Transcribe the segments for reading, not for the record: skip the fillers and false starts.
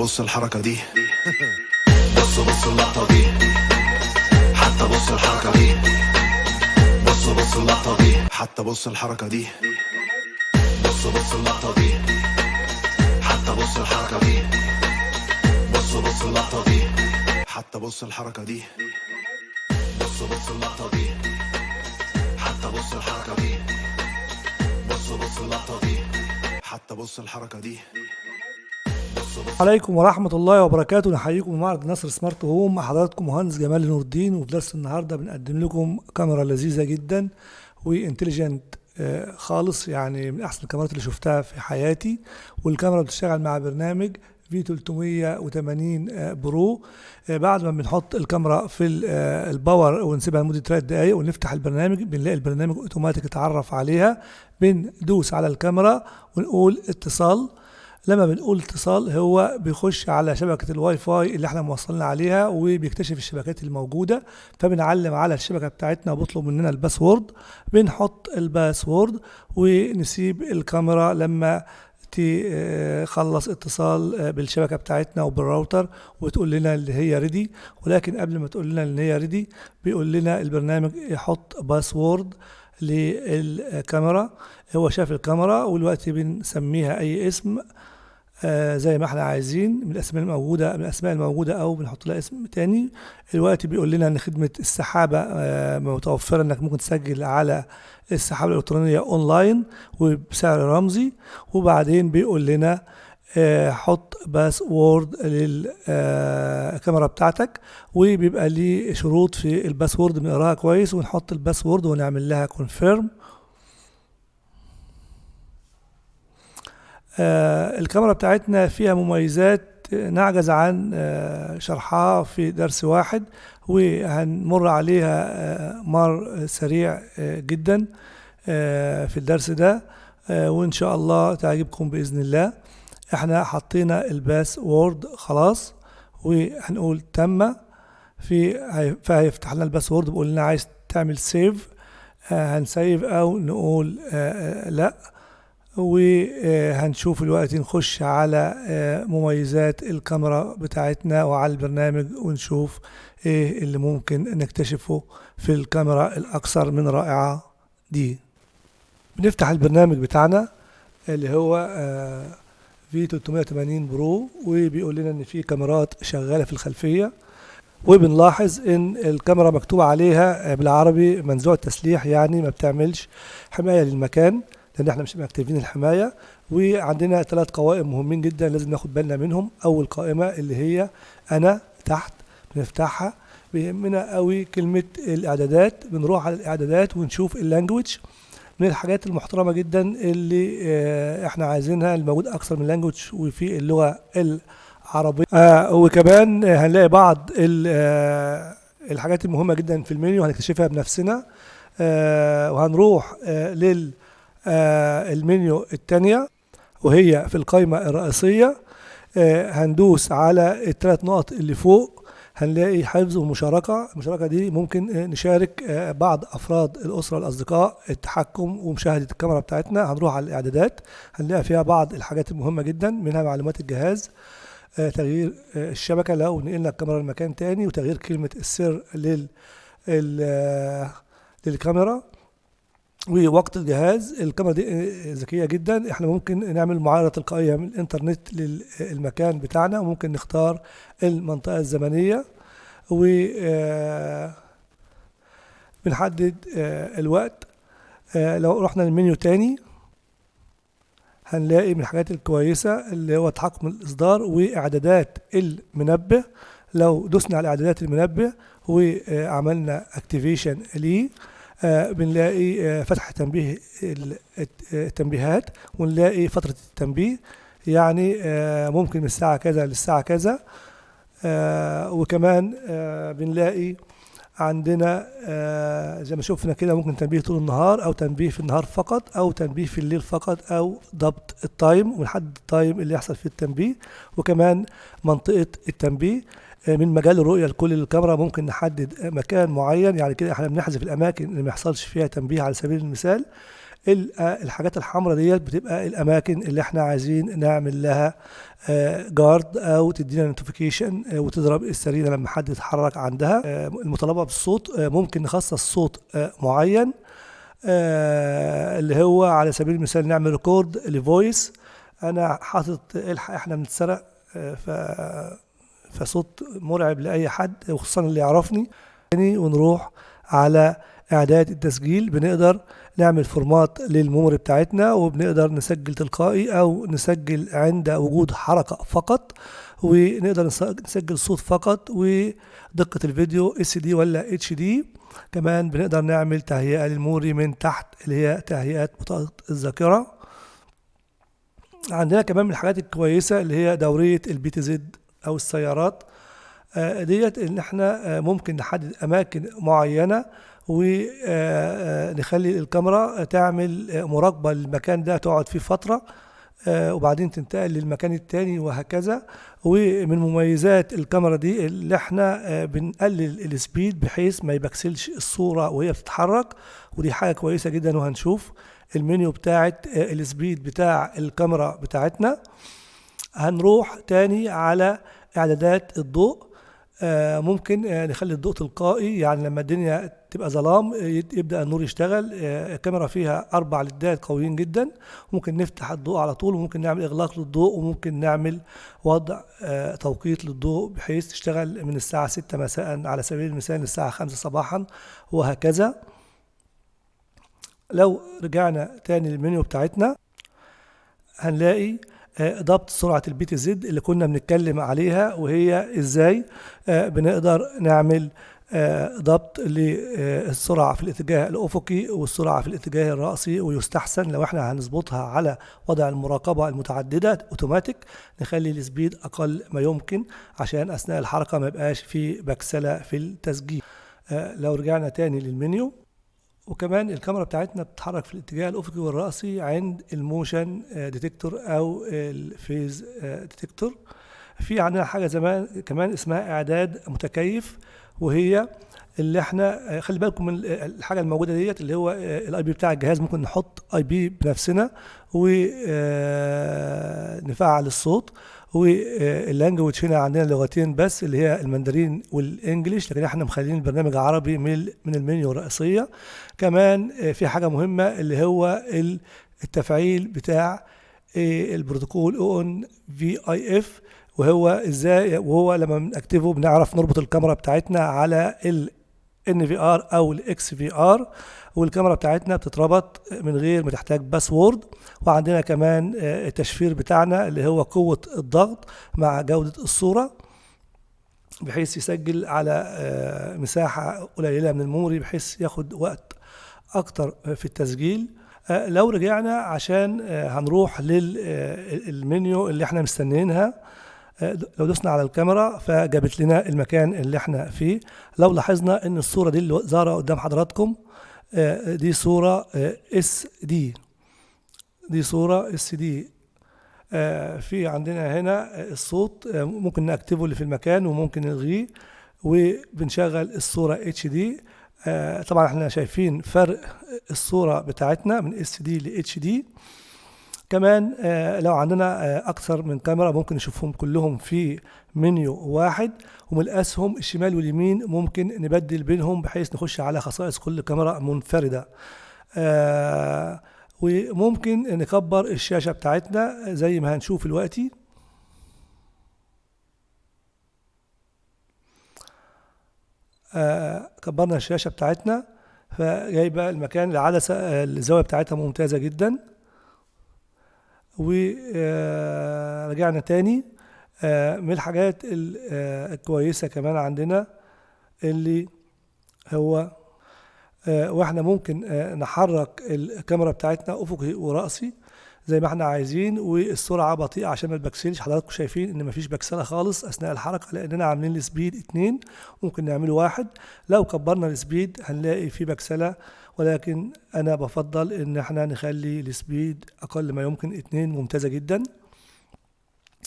بص الحركة دي. بص اللقطة دي. حتى بص الحركة دي. بص اللقطة دي. حتى بص الحركة دي. بص اللقطة دي. حتى بص الحركة دي. بص اللقطة دي. حتى بص الحركة دي. بص اللقطة دي. حتى بص الحركة دي. بص اللقطة دي. حتى بص الحركة دي. عليكم ورحمة الله وبركاته. نحييكم من معرض نصر سمارت هوم، مع حضراتكم مهندس جمال نور الدين. وفي درس النهارده بنقدم لكم كاميرا لذيذة جدا وانتليجنت خالص، يعني من احسن الكاميرات اللي شفتها في حياتي. والكاميرا بتشتغل مع برنامج في 380 برو. بعد ما بنحط الكاميرا في الباور ونسيبها لمدة 3 دقايق ونفتح البرنامج، بنلاقي البرنامج اوتوماتيك اتعرف عليها. بندوس على الكاميرا ونقول اتصال. لما بنقول اتصال هو بيخش على شبكة الواي فاي اللي احنا موصلنا عليها وبيكتشف الشبكات الموجودة، فبنعلم على الشبكة بتاعتنا وبطلب مننا الباسورد. بنحط الباسورد ونسيب الكاميرا لما تخلص اتصال بالشبكة بتاعتنا وبالراوتر وتقول لنا اللي هي ريدي. ولكن قبل ما تقول لنا اللي هي ريدي بيقول لنا البرنامج يحط باسورد للكاميرا. هو شاف الكاميرا والوقت بنسميها اي اسم زي ما احنا عايزين من الاسماء الموجوده او بنحط لها اسم تاني. الوقت بيقول لنا ان خدمه السحابه متوفره، انك ممكن تسجل على السحابه الالكترونيه اونلاين وبسعر رمزي. وبعدين بيقول لنا حط باسورد للكاميرا بتاعتك، وبيبقى ليه شروط في الباسورد بنقراها كويس ونحط الباسورد ونعمل لها كونفيرم. الكاميرا بتاعتنا فيها مميزات نعجز عن شرحها في درس واحد، وهنمر عليها مر سريع جدا في الدرس ده، وإن شاء الله تعجبكم بإذن الله. احنا حطينا الباسورد خلاص وهنقول تم. فهيفتح لنا الباسورد بيقول لنا عايز تعمل سيف، هنسيف او نقول لا. وهنشوف الوقت نخش على مميزات الكاميرا بتاعتنا وعلى البرنامج ونشوف ايه اللي ممكن نكتشفه في الكاميرا الاكثر من رائعة دي. بنفتح البرنامج بتاعنا اللي هو في 380 برو، وبيقول لنا ان في كاميرات شغالة في الخلفية. وبنلاحظ ان الكاميرا مكتوب عليها بالعربي منزوع التسليح، يعني ما بتعملش حماية للمكان لان احنا مش مكتفين الحماية. وعندنا 3 قوائم مهمين جدا لازم ناخد بالنا منهم. اول قائمة اللي هي انا تحت، بنفتحها بيهمنا قوي كلمة الاعدادات. بنروح على الاعدادات ونشوف اللانجوج، من الحاجات المحترمة جدا اللي احنا عايزينها، الموجود اكثر من لانجوج وفي اللغة العربية. وكمان هنلاقي بعض الحاجات المهمة جدا في المنيو هنكتشفها بنفسنا. وهنروح المنيو الثانية وهي في القائمة الرئيسية. هندوس على ال3 نقط اللي فوق، هنلاقي حفظ ومشاركة. المشاركة دي ممكن نشارك بعض أفراد الأسرة الأصدقاء، التحكم ومشاهدة الكاميرا بتاعتنا. هنروح على الإعدادات هنلاقي فيها بعض الحاجات المهمة جدا، منها معلومات الجهاز، تغيير الشبكة لو نقلنا الكاميرا لمكان تاني، وتغيير كلمة السر للكاميرا، ووقت الجهاز. الكاميرا دي ذكية جدا، احنا ممكن نعمل معايرة تلقائية من الانترنت للمكان بتاعنا، وممكن نختار المنطقة الزمنية بنحدد الوقت. لو رحنا للمنيو تاني هنلاقي من الحاجات الكويسة اللي هو تحكم الإصدار وإعدادات المنبه. لو دوسنا على إعدادات المنبه وعملنا اكتيفيشن ليه، بنلاقي فتح تنبيه التنبيهات، ونلاقي فترة التنبيه، يعني ممكن من الساعة كذا للساعة كذا. وكمان بنلاقي عندنا زي ما شوفنا كده ممكن تنبيه طول النهار، او تنبيه في النهار فقط، او تنبيه في الليل فقط، او ضبط التايم ونحدد التايم اللي يحصل فيه التنبيه. وكمان منطقة التنبيه من مجال الرؤية لكل الكاميرا ممكن نحدد مكان معين، يعني كده احنا بنحذف الاماكن اللي ما يحصلش فيها تنبيه على سبيل المثال. الحاجات الحمراء ديت بتبقى الاماكن اللي احنا عايزين نعمل لها جارد او تدينا نوتيفيكيشن وتضرب السرينه لما حد يتحرك عندها. المطالبه بالصوت ممكن نخصص صوت معين، اللي هو على سبيل المثال نعمل ريكورد لفويس. انا حاطط احنا بنتسرق، فصوت مرعب لاي حد وخصوصا اللي يعرفني. ونروح على اعداد التسجيل، بنقدر نعمل فورمات للميموري بتاعتنا، وبنقدر نسجل تلقائي او نسجل عند وجود حركة فقط، ونقدر نسجل صوت فقط، ودقة الفيديو SD ولا HD. كمان بنقدر نعمل تهيئة للميموري من تحت اللي هي تهيئات بطاقة الذاكرة. عندنا كمان من الحاجات الكويسة اللي هي دورية الBTZ او السيارات ديت، ان احنا ممكن نحدد اماكن معينة ونخلي الكاميرا تعمل مراقبة للمكان ده، تقعد فيه فترة وبعدين تنتقل للمكان التاني وهكذا. ومن مميزات الكاميرا دي اللي احنا بنقلل السبيد بحيث ما يبكسلش الصورة وهي بتتحرك، ودي حاجة كويسة جدا. وهنشوف المنيو بتاعت السبيد بتاع الكاميرا بتاعتنا. هنروح تاني على اعدادات الضوء. ممكن نخلي الضوء تلقائي، يعني لما الدنيا تبقى ظلام يبدأ النور يشتغل. الكاميرا فيها 4 ليدات قويين جدا، ممكن نفتح الضوء على طول، وممكن نعمل إغلاق للضوء، وممكن نعمل وضع توقيت للضوء بحيث تشتغل من الساعة 6 مساء على سبيل المثال للساعة 5 صباحا وهكذا. لو رجعنا تاني للمنيو بتاعتنا هنلاقي ضبط سرعة الBTZ اللي كنا بنتكلم عليها، وهي ازاي بنقدر نعمل ضبط للسرعة في الاتجاه الأفقي والسرعة في الاتجاه الرأسي. ويستحسن لو احنا هنظبطها على وضع المراقبة المتعددة اوتوماتيك نخلي السبيد أقل ما يمكن عشان أثناء الحركة ما يبقاش في بكسلة في التسجيل. لو رجعنا تاني للمنيو، وكمان الكاميرا بتاعتنا بتتحرك في الاتجاه الأفقي والرأسي عند الموشن ديتكتور أو الفيز ديتكتور. في عندنا حاجة زمان كمان اسمها إعداد متكيف، وهي اللي احنا خلي بالكم من الحاجة الموجودة ديت اللي هو الاي بي بتاع الجهاز. ممكن نحط اي بي بنفسنا ونفعل الصوت. واللانجوج هنا عندنا لغتين بس اللي هي المندرين والانجليش، لكن احنا مخلين البرنامج عربي من المنيو الرئيسية. كمان في حاجة مهمة اللي هو التفعيل بتاع البروتوكول ONVIF، وهو ازاي، وهو لما بنكتبه بنعرف نربط الكاميرا بتاعتنا على ال NVR او ال XVR، والكاميرا بتاعتنا بتتربط من غير ما تحتاج باسورد. وعندنا كمان التشفير بتاعنا اللي هو قوة الضغط مع جودة الصورة بحيث يسجل على مساحة قليلة من الميموري بحيث ياخد وقت اكتر في التسجيل. لو رجعنا عشان هنروح للمنيو اللي احنا مستنيينها، لو دوسنا على الكاميرا فجابت لنا المكان اللي احنا فيه. لو لاحظنا ان الصورة دي اللي ظاهرة قدام حضراتكم دي صورة SD، دي صورة SD. في عندنا هنا الصوت ممكن نكتبه اللي في المكان وممكن نلغيه، وبنشغل الصورة HD. طبعا احنا شايفين فرق الصورة بتاعتنا من SD ل HD. كمان لو عندنا اكثر من كاميرا ممكن نشوفهم كلهم في منيو واحد، ومن الاسهم الشمال واليمين ممكن نبدل بينهم بحيث نخش على خصائص كل كاميرا منفردة. وممكن نكبر الشاشة بتاعتنا زي ما هنشوف دلوقتي. كبرنا الشاشة بتاعتنا فجايبة المكان العدسة الزاوية بتاعتها ممتازة جدا. ورجعنا تاني. من الحاجات الكويسة كمان عندنا اللي هو واحنا ممكن نحرك الكاميرا بتاعتنا افقي ورأسي زي ما احنا عايزين، والسرعة بطيئة عشان ما تبكسلش. حضراتكم شايفين ان مفيش بكسلة خالص اثناء الحركة لاننا عاملين السبيد 2، ممكن نعمله 1. لو كبرنا السبيد هنلاقي في بكسلة، ولكن انا بفضل ان احنا نخلي السبيد اقل ما يمكن 2، ممتازة جدا.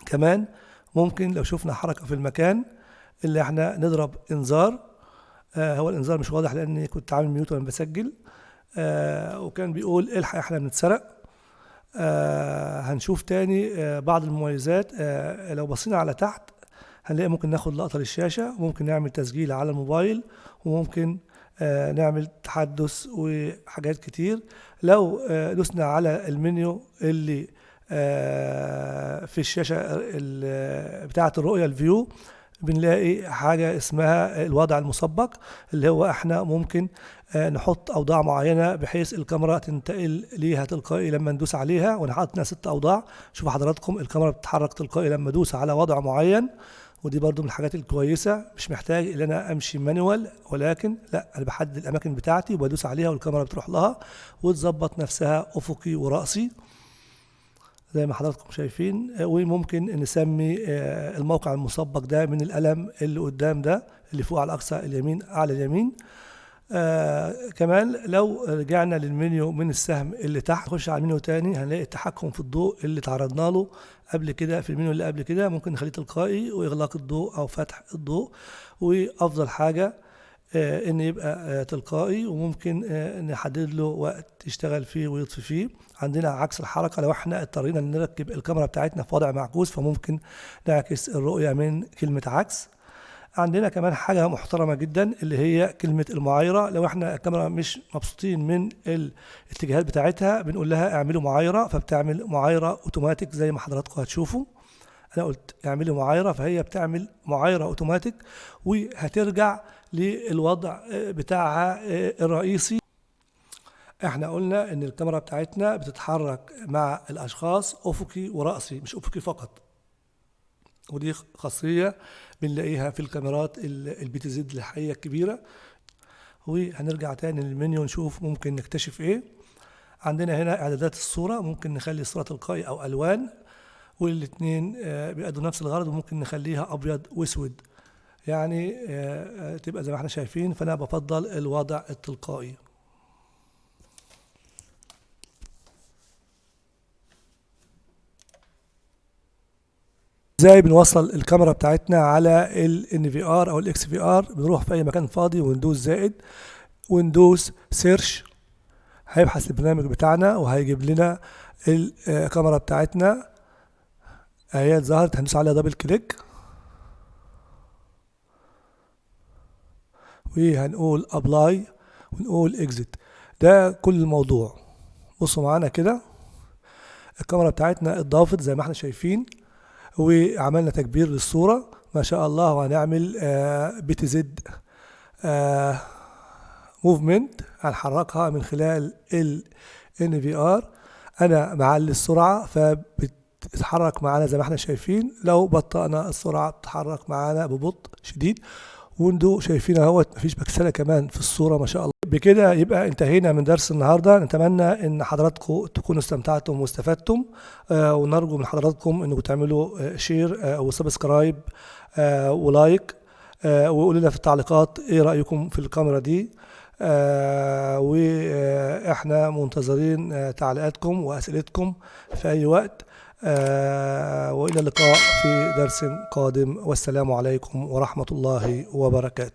كمان ممكن لو شفنا حركة في المكان اللي احنا نضرب انذار. هو الانذار مش واضح لاني كنت عامل ميوت وانا بسجل. وكان بيقول الحق احنا بنتسرق. هنشوف تاني بعض المميزات. لو بصينا على تحت هنلاقي ممكن ناخد لقطة للشاشة، وممكن نعمل تسجيل على الموبايل، وممكن نعمل تحدث وحاجات كتير. لو دوسنا على المنيو اللي في الشاشة بتاعة الرؤية الفيو، بنلاقي حاجة اسمها الوضع المسبق، اللي هو احنا ممكن نحط اوضاع معينة بحيث الكاميرا تنتقل ليها تلقائي لما ندوس عليها. وانا حاطط 6 اوضاع. شوفوا حضراتكم الكاميرا بتتحرك تلقائي لما ادوس على وضع معين، ودي برضو من الحاجات الكويسة. مش محتاج ان انا امشي مانوال، ولكن لا، انا بحدد الاماكن بتاعتي وبدوس عليها والكاميرا بتروح لها وتظبط نفسها افقي ورأسي زي ما حضراتكم شايفين. وممكن نسمي الموقع المسبق ده من القلم اللي قدام ده اللي فوق على اقصى اليمين اعلى اليمين. كمان لو رجعنا للمنيو من السهم اللي تحت، نخش على المنيو تاني، هنلاقي التحكم في الضوء اللي تعرضنا له قبل كده في المنيو اللي قبل كده. ممكن نخليه تلقائي واغلاق الضوء او فتح الضوء. وافضل حاجة ان يبقى تلقائي، وممكن نحدد له وقت يشتغل فيه ويطفي فيه. عندنا عكس الحركة، لو احنا اضطرينا نركب الكاميرا بتاعتنا في وضع معكوس فممكن نعكس الرؤية من كلمة عكس. عندنا كمان حاجة محترمة جدا اللي هي كلمة المعايرة. لو احنا الكاميرا مش مبسوطين من الاتجاهات بتاعتها بنقول لها اعملوا معايرة، فبتعمل معايرة اوتوماتيك زي ما حضراتكم هتشوفوا. انا قلت اعملي معايرة، فهي بتعمل معايرة اوتوماتيك وهترجع للوضع بتاعها الرئيسي. احنا قلنا ان الكاميرا بتاعتنا بتتحرك مع الاشخاص افقي ورأسي، مش افقي فقط. ودي خاصية بنلاقيها في الكاميرات البي تي زد الحقيقة الكبيرة. وهنرجع تاني للمنيو نشوف ممكن نكتشف ايه. عندنا هنا اعدادات الصورة، ممكن نخلي الصورة تلقائي او الوان، والاتنين بيأدوا نفس الغرض. وممكن نخليها ابيض واسود، يعني تبقى زي ما احنا شايفين. فانا بفضل الوضع التلقائي. ازاي بنوصل الكاميرا بتاعتنا على ال في ار او الاكس في ار؟ بنروح في اي مكان فاضي وندوس زائد وندوس سيرش، هيبحث البرنامج بتاعنا وهيجيب لنا الكاميرا بتاعتنا اهي ظهرت. هندوس عليها دبل كليك وهنقول ابلاي ونقول اكزيت. ده كل الموضوع. بصوا معانا كده، الكاميرا بتاعتنا اتضافت زي ما احنا شايفين، وعملنا تكبير للصورة ما شاء الله. وهنعمل بي تي زد موفمنت، هنحركها من خلال ال في ار. انا معلي السرعة فبتتحرك معانا زي ما احنا شايفين. لو بطأنا السرعة بتتحرك معانا ببطء شديد. وانتوا شايفين اهوت مفيش بكسلة كمان في الصورة ما شاء الله. بكده يبقى انتهينا من درس النهارده. نتمنى ان حضراتكم تكونوا استمتعتم واستفدتم، ونرجو من حضراتكم انكم تعملوا شير وسبسكرايب ولايك، وقولوا لنا في التعليقات ايه رايكم في الكاميرا دي. واحنا منتظرين تعليقاتكم واسئلتكم في اي وقت. والى اللقاء في درس قادم، والسلام عليكم ورحمة الله وبركاته.